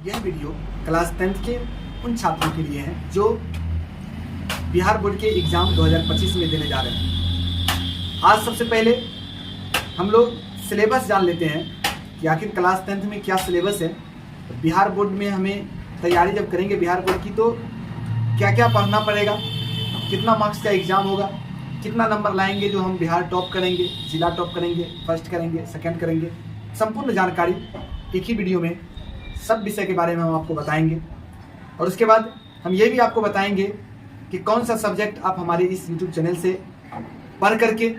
यह video class 10th के उन छात्रों के लिए है जो बिहार बोर्ड के एग्ज़ाम 2025 में देने जा रहे हैं। आज सबसे पहले हम लोग सिलेबस जान लेते हैं कि आखिर क्लास 10th में क्या सिलेबस है। तो बिहार बोर्ड में हमें तैयारी जब करेंगे बिहार बोर्ड की तो क्या क्या पढ़ना पड़ेगा, कितना मार्क्स का एग्ज़ाम होगा, कितना नंबर लाएंगे जो हम बिहार टॉप करेंगे, जिला टॉप करेंगे, फर्स्ट करेंगे, सेकंड करेंगे। संपूर्ण जानकारी एक ही वीडियो में सब विषय के बारे में हम आपको बताएंगे। और उसके बाद हम ये भी आपको बताएंगे कि कौन सा सब्जेक्ट आप हमारे इस यूट्यूब चैनल से पढ़ करके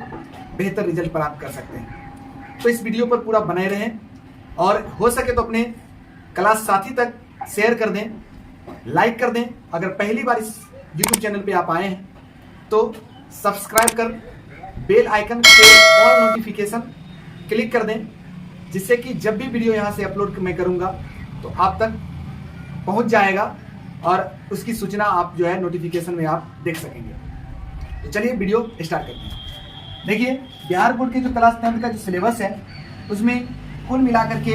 बेहतर रिजल्ट प्राप्त कर सकते हैं। तो इस वीडियो पर पूरा बने रहें और हो सके तो अपने क्लास साथी तक शेयर कर दें, लाइक कर दें। अगर पहली बार इस यूट्यूब चैनल पे आप आए हैं तो सब्सक्राइब कर बेल आइकन पे ऑल नोटिफिकेशन क्लिक कर दें, जिससे कि जब भी वीडियो यहाँ से अपलोड मैं करूँगा तो आप तक पहुँच जाएगा और उसकी सूचना आप जो है नोटिफिकेशन में आप देख सकेंगे। तो चलिए वीडियो स्टार्ट करते हैं। देखिए, बिहार बोर्ड के जो क्लास 10th का जो सिलेबस है उसमें कुल मिलाकर के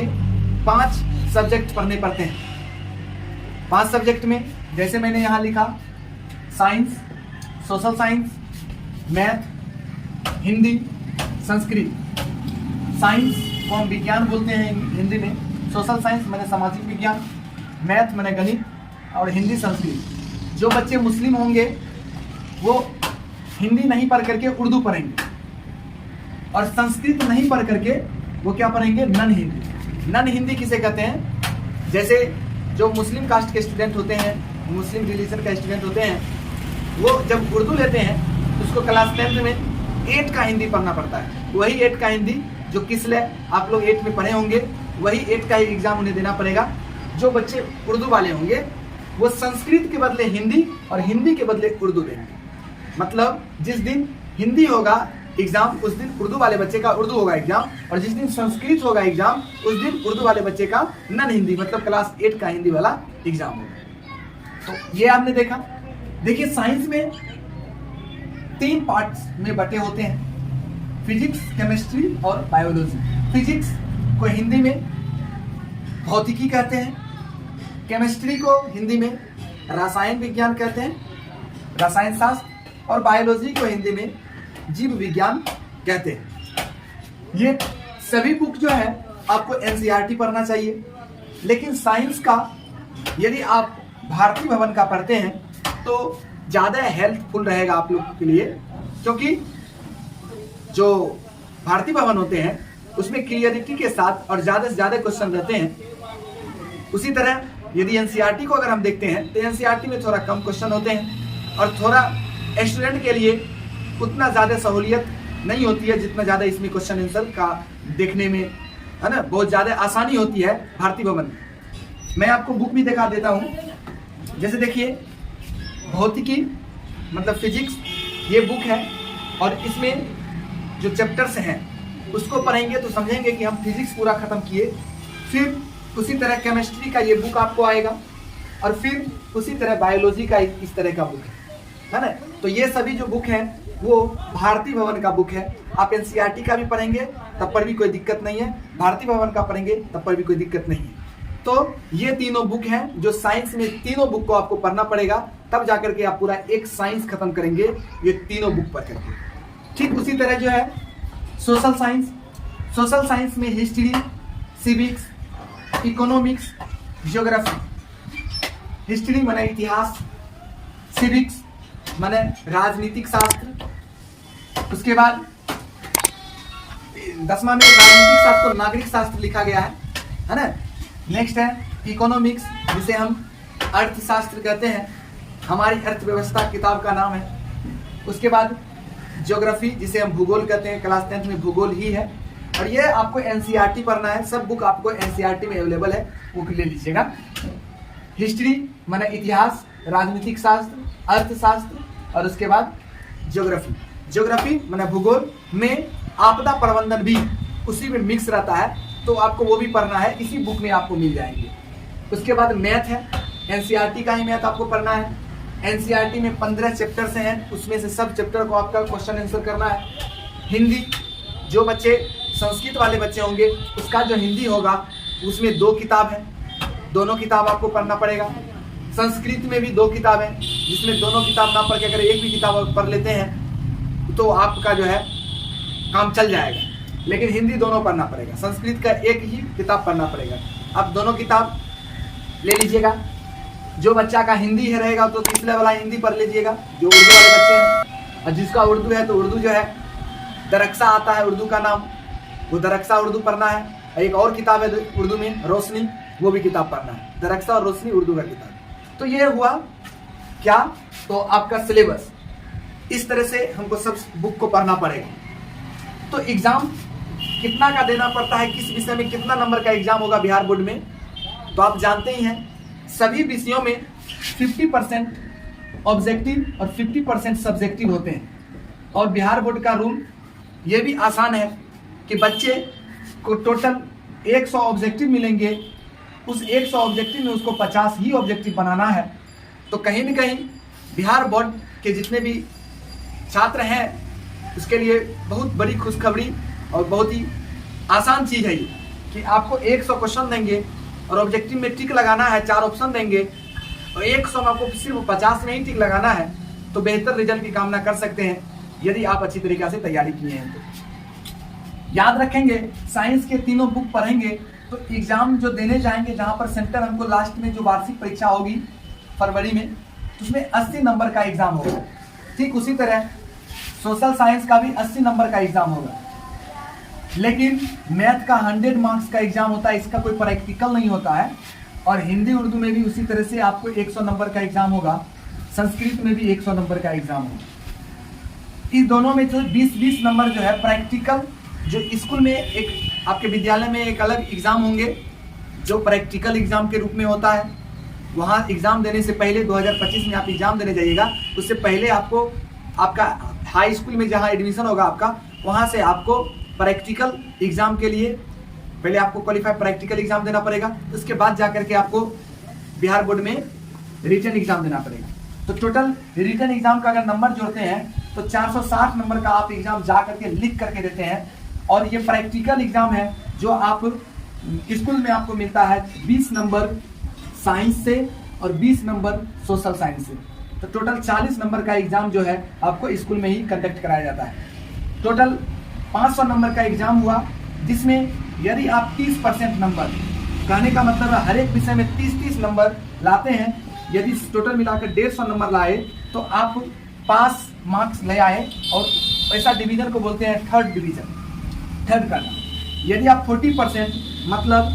5 सब्जेक्ट पढ़ने पड़ते हैं। 5 सब्जेक्ट में जैसे मैंने यहाँ लिखा science, social science, math, Hindi, Sanskrit. Science को हम विज्ञान बोलते हैं हिंदी में, सोशल साइंस मैंने सामाजिक विज्ञान, मैथ मैंने गणित और हिंदी संस्कृत। जो बच्चे मुस्लिम होंगे वो हिंदी नहीं पढ़ करके उर्दू पढ़ेंगे और संस्कृत नहीं पढ़ करके वो क्या पढ़ेंगे, नन हिंदी। नन हिंदी किसे कहते हैं? जैसे जो मुस्लिम कास्ट के स्टूडेंट होते हैं, मुस्लिम रिलीजन का स्टूडेंट होते हैं, वो जब उर्दू लेते हैं उसको क्लास 10th में 8 का हिंदी पढ़ना पड़ता है। वही 8 का हिंदी जो किस लिए आप लोग 8 में पढ़े होंगे वही 8 का ही एग्जाम उन्हें देना पड़ेगा। जो बच्चे उर्दू वाले होंगे वो संस्कृत के बदले हिंदी और हिंदी के बदले उर्दू देंगे। मतलब जिस दिन हिंदी होगा एग्जाम उस दिन उर्दू वाले बच्चे का उर्दू होगा एग्जाम, और जिस दिन संस्कृत होगा एग्जाम उस दिन उर्दू वाले बच्चे का नन हिंदी मतलब क्लास 8 का हिंदी वाला एग्जाम होगा। तो ये आपने देखा। देखिए, साइंस में 3 पार्ट्स में बटे होते हैं, फिजिक्स, केमिस्ट्री और बायोलॉजी। फिजिक्स को हिंदी में भौतिकी कहते हैं, केमिस्ट्री को हिंदी में रसायन विज्ञान कहते हैं, रसायन शास्त्र, और बायोलॉजी को हिंदी में जीव विज्ञान कहते हैं। ये सभी बुक जो है आपको एनसीईआरटी पढ़ना चाहिए। लेकिन साइंस का यदि आप भारती भवन का पढ़ते हैं तो ज़्यादा हेल्पफुल रहेगा आप लोगों के लिए, क्योंकि जो भारती भवन होते हैं उसमें क्लियरिटी के साथ और ज़्यादा से ज़्यादा क्वेश्चन रहते हैं। उसी तरह यदि एनसीईआरटी को अगर हम देखते हैं तो एनसीईआरटी में थोड़ा कम क्वेश्चन होते हैं और थोड़ा स्टूडेंट के लिए उतना ज़्यादा सहूलियत नहीं होती है जितना ज़्यादा इसमें क्वेश्चन आंसर का देखने में, है ना, बहुत ज़्यादा आसानी होती है भारती भवन में। मैं आपको बुक भी दिखा देता हूँ। जैसे देखिए, भौतिकी मतलब फिजिक्स ये बुक है और इसमें जो चैप्टर्स हैं उसको पढ़ेंगे तो समझेंगे कि हम फिजिक्स पूरा खत्म किए। फिर उसी तरह केमिस्ट्री का ये बुक आपको आएगा और फिर उसी तरह बायोलॉजी का इस तरह का बुक है ना। तो ये सभी जो बुक है वो भारती भवन का बुक है। आप एनसीईआरटी का भी पढ़ेंगे तब पर भी कोई दिक्कत नहीं है, भारती भवन का पढ़ेंगे तब पर भी कोई दिक्कत नहीं है। तो ये तीनों बुक हैं जो साइंस में तीनों बुक को आपको पढ़ना पड़ेगा, तब जाकर के आप पूरा एक साइंस खत्म करेंगे ये तीनों बुक पढ़ करके। ठीक उसी तरह जो है सोशल साइंस, सोशल साइंस में history, civics, economics, geography. History माने इतिहास, सिविक्स माने राजनीतिक शास्त्र, उसके बाद 10वां में राजनीतिक शास्त्र को नागरिक शास्त्र लिखा गया है ना। नेक्स्ट है इकोनॉमिक्स जिसे हम अर्थशास्त्र कहते हैं, हमारी अर्थव्यवस्था किताब का नाम है। उसके बाद ज्योग्राफी जिसे हम भूगोल कहते हैं, क्लास 10th में भूगोल ही है। और ये आपको एनसीईआरटी पढ़ना है, सब बुक आपको एनसीईआरटी में अवेलेबल है, वो ले लीजिएगा। हिस्ट्री माने इतिहास, राजनीतिक शास्त्र, अर्थशास्त्र, और उसके बाद ज्योग्राफी। ज्योग्राफी माने भूगोल में आपदा प्रबंधन भी उसी में मिक्स रहता है, तो आपको वो भी पढ़ना है, इसी बुक में आपको मिल जाएंगे। उसके बाद मैथ है, एनसीईआरटी का ही मैथ आपको पढ़ना है। एनसीईआरटी में 15 चैप्टर्स हैं, उसमें से सब चैप्टर को आपका क्वेश्चन आंसर करना है। हिंदी, जो बच्चे संस्कृत वाले बच्चे होंगे उसका जो हिंदी होगा उसमें 2 किताब है, दोनों किताब आपको पढ़ना पड़ेगा। संस्कृत में भी 2 किताब हैं, जिसमें दोनों किताब ना पढ़ के अगर एक भी किताब पढ़ लेते हैं तो आपका जो है काम चल जाएगा। लेकिन हिंदी दोनों पढ़ना पड़ेगा, संस्कृत का एक ही किताब पढ़ना पड़ेगा। आप दोनों किताब ले लीजिएगा। जो बच्चा का हिंदी है रहेगा तो पिछले वाला हिंदी पढ़ लीजिएगा, जो उर्दू वाले बच्चे हैं। और जिसका उर्दू है तो उर्दू जो है दरक्सा आता है उर्दू का नाम, वो दरक्सा उर्दू पढ़ना है। एक और किताब है उर्दू में रोशनी, वो भी किताब पढ़ना है। दरक्सा और रोशनी उर्दू का किताब। तो ये हुआ क्या, तो आपका सिलेबस। इस तरह से हमको सब बुक को पढ़ना पड़ेगा। तो एग्जाम कितना का देना पड़ता है, किस विषय में कितना नंबर का एग्जाम होगा बिहार बोर्ड में, तो आप जानते ही हैं सभी विषयों में 50% ऑब्जेक्टिव और 50% सब्जेक्टिव होते हैं। और बिहार बोर्ड का रूल ये भी आसान है कि बच्चे को टोटल 100 ऑब्जेक्टिव मिलेंगे, उस 100 ऑब्जेक्टिव में उसको 50 ही ऑब्जेक्टिव बनाना है। तो कहीं न कहीं बिहार बोर्ड के जितने भी छात्र हैं उसके लिए बहुत बड़ी खुशखबरी और बहुत ही आसान चीज़ है ये कि आपको 100 क्वेश्चन देंगे और ऑब्जेक्टिव में टिक लगाना है, 4 ऑप्शन देंगे और 100 में आपको सिर्फ 50 में ही टिक लगाना है। तो बेहतर रिजल्ट की कामना कर सकते हैं यदि आप अच्छी तरीके से तैयारी किए हैं। तो याद रखेंगे, साइंस के तीनों बुक पढ़ेंगे तो एग्जाम जो देने जाएंगे, जहां पर सेंटर हमको लास्ट में जो वार्षिक परीक्षा होगी फरवरी में, तो उसमें 80 नंबर का एग्जाम होगा। ठीक उसी तरह सोशल साइंस का भी 80 नंबर का एग्जाम होगा। लेकिन मैथ का 100 मार्क्स का एग्जाम होता है, इसका कोई प्रैक्टिकल नहीं होता है। और हिंदी उर्दू में भी उसी तरह से आपको 100 नंबर का एग्जाम होगा, संस्कृत में भी 100 नंबर का एग्जाम होगा। इस दोनों में जो 20-20 नंबर जो है प्रैक्टिकल, जो स्कूल में एक आपके विद्यालय में एक अलग एग्जाम होंगे जो प्रैक्टिकल एग्जाम के रूप में होता है। वहाँ एग्जाम देने से पहले 2025 में आप एग्जाम देने जाइएगा, उससे पहले आपको आपका हाई स्कूल में जहाँ एडमिशन होगा आपका, वहाँ से आपको प्रैक्टिकल एग्जाम के लिए पहले आपको क्वालिफाई प्रैक्टिकल एग्जाम देना पड़ेगा। उसके बाद जाकर के आपको बिहार बोर्ड में रिटन एग्जाम देना पड़ेगा। तो टोटल रिटन एग्जाम का अगर नंबर जोड़ते हैं तो 460 नंबर का आप एग्जाम जा करके लिख करके देते हैं। और ये प्रैक्टिकल एग्जाम है जो आप स्कूल में आपको मिलता है 20 नंबर साइंस से और 20 नंबर सोशल साइंस से। तो टोटल 40 नंबर का एग्जाम जो है आपको स्कूल में ही कंडक्ट कराया जाता है। टोटल 500 नंबर का एग्जाम हुआ, जिसमें यदि आप 30% नंबर, कहने का मतलब है हर एक विषय में 30-30 नंबर लाते हैं, यदि टोटल मिलाकर 150 नंबर लाए तो आप पास मार्क्स ले आए। और ऐसा डिवीजन को बोलते हैं थर्ड डिवीजन, थर्ड करना। यदि आप 40% मतलब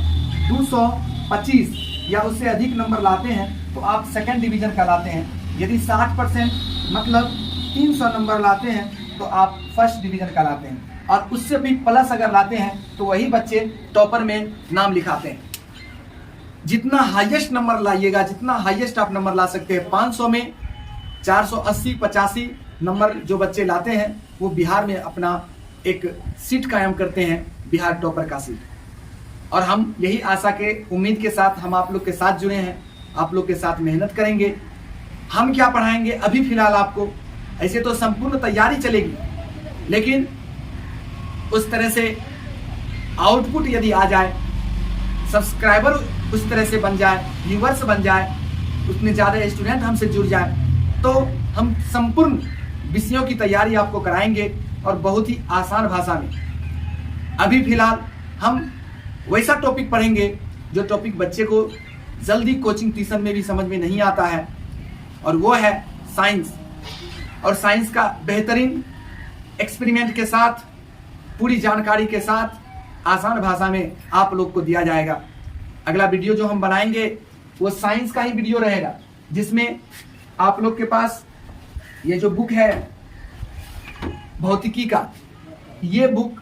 225 या उससे अधिक नंबर लाते हैं तो आप सेकंड डिवीजन कहलाते हैं। यदि 60% मतलब 300 नंबर लाते हैं तो आप फर्स्ट डिवीजन कहलाते हैं। और उससे भी प्लस अगर लाते हैं तो वही बच्चे टॉपर में नाम लिखाते हैं। जितना हाईएस्ट नंबर लाइएगा, जितना हाईएस्ट आप नंबर ला सकते हैं, 500 में 480-85 नंबर जो बच्चे लाते हैं वो बिहार में अपना एक सीट कायम करते हैं, बिहार टॉपर का सीट। और हम यही आशा के उम्मीद के साथ हम आप लोग के साथ जुड़े हैं, आप लोग के साथ मेहनत करेंगे। हम क्या पढ़ाएंगे अभी फिलहाल आपको, ऐसे तो संपूर्ण तैयारी चलेगी, लेकिन उस तरह से आउटपुट यदि आ जाए, सब्सक्राइबर उस तरह से बन जाए, व्यूवर्स बन जाए, उतने ज़्यादा स्टूडेंट हमसे जुड़ जाए, तो हम संपूर्ण विषयों की तैयारी आपको कराएंगे और बहुत ही आसान भाषा में। अभी फिलहाल हम वैसा टॉपिक पढ़ेंगे जो टॉपिक बच्चे को जल्दी कोचिंग ट्यूशन में भी समझ में नहीं आता है, और वो है साइंस। और साइंस का बेहतरीन एक्सपेरिमेंट के साथ, पूरी जानकारी के साथ आसान भाषा में आप लोग को दिया जाएगा। अगला वीडियो जो हम बनाएंगे वो साइंस का ही वीडियो रहेगा, जिसमें आप लोग के पास ये जो बुक है भौतिकी का, ये बुक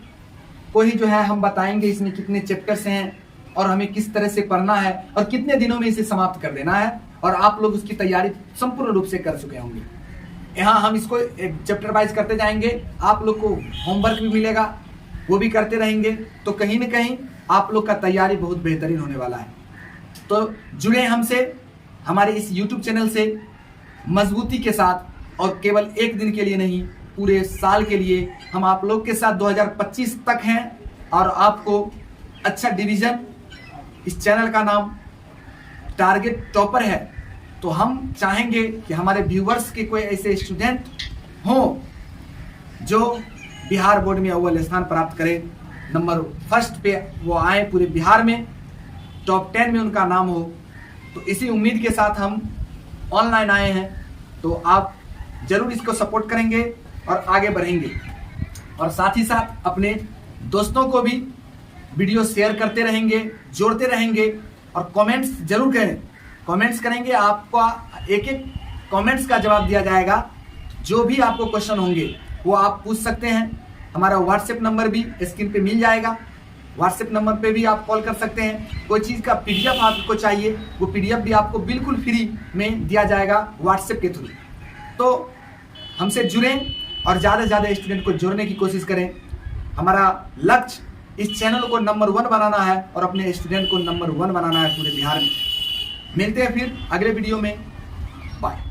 को ही जो है हम बताएंगे इसमें कितने चैप्टर्स हैं और हमें किस तरह से पढ़ना है और कितने दिनों में इसे समाप्त कर देना है। और आप लोग उसकी तैयारी संपूर्ण रूप से कर चुके होंगे। यहाँ हम इसको एक चैप्टर वाइज करते जाएंगे, आप लोग को होमवर्क भी मिलेगा, वो भी करते रहेंगे। तो कहीं न कहीं आप लोग का तैयारी बहुत बेहतरीन होने वाला है। तो जुड़े हमसे, हमारे इस YouTube चैनल से मजबूती के साथ, और केवल एक दिन के लिए नहीं, पूरे साल के लिए हम आप लोग के साथ 2025 तक हैं। और आपको अच्छा डिवीज़न, इस चैनल का नाम टारगेट टॉपर है, तो हम चाहेंगे कि हमारे व्यूवर्स के कोई ऐसे स्टूडेंट हों जो बिहार बोर्ड में अव्वल स्थान प्राप्त करें, नंबर फर्स्ट पे वो आए, पूरे बिहार में टॉप 10 में उनका नाम हो। तो इसी उम्मीद के साथ हम ऑनलाइन आए हैं, तो आप जरूर इसको सपोर्ट करेंगे और आगे बढ़ेंगे, और साथ ही साथ अपने दोस्तों को भी वीडियो शेयर करते रहेंगे, जोड़ते रहेंगे, और कमेंट्स जरूर करें। कमेंट्स करेंगे, आपका एक एक कमेंट्स का जवाब दिया जाएगा। जो भी आपको क्वेश्चन होंगे वो आप पूछ सकते हैं। हमारा व्हाट्सएप नंबर भी स्क्रीन पे मिल जाएगा, व्हाट्सएप नंबर पे भी आप कॉल कर सकते हैं। कोई चीज़ का PDF आपको चाहिए, वो PDF भी आपको बिल्कुल फ्री में दिया जाएगा व्हाट्सएप के थ्रू। तो हमसे जुड़ें और ज़्यादा से ज़्यादा स्टूडेंट को जोड़ने की कोशिश करें। हमारा लक्ष्य इस चैनल को नंबर 1 बनाना है और अपने स्टूडेंट को नंबर 1 बनाना है पूरे बिहार में। मिलते हैं फिर अगले वीडियो में, बाय।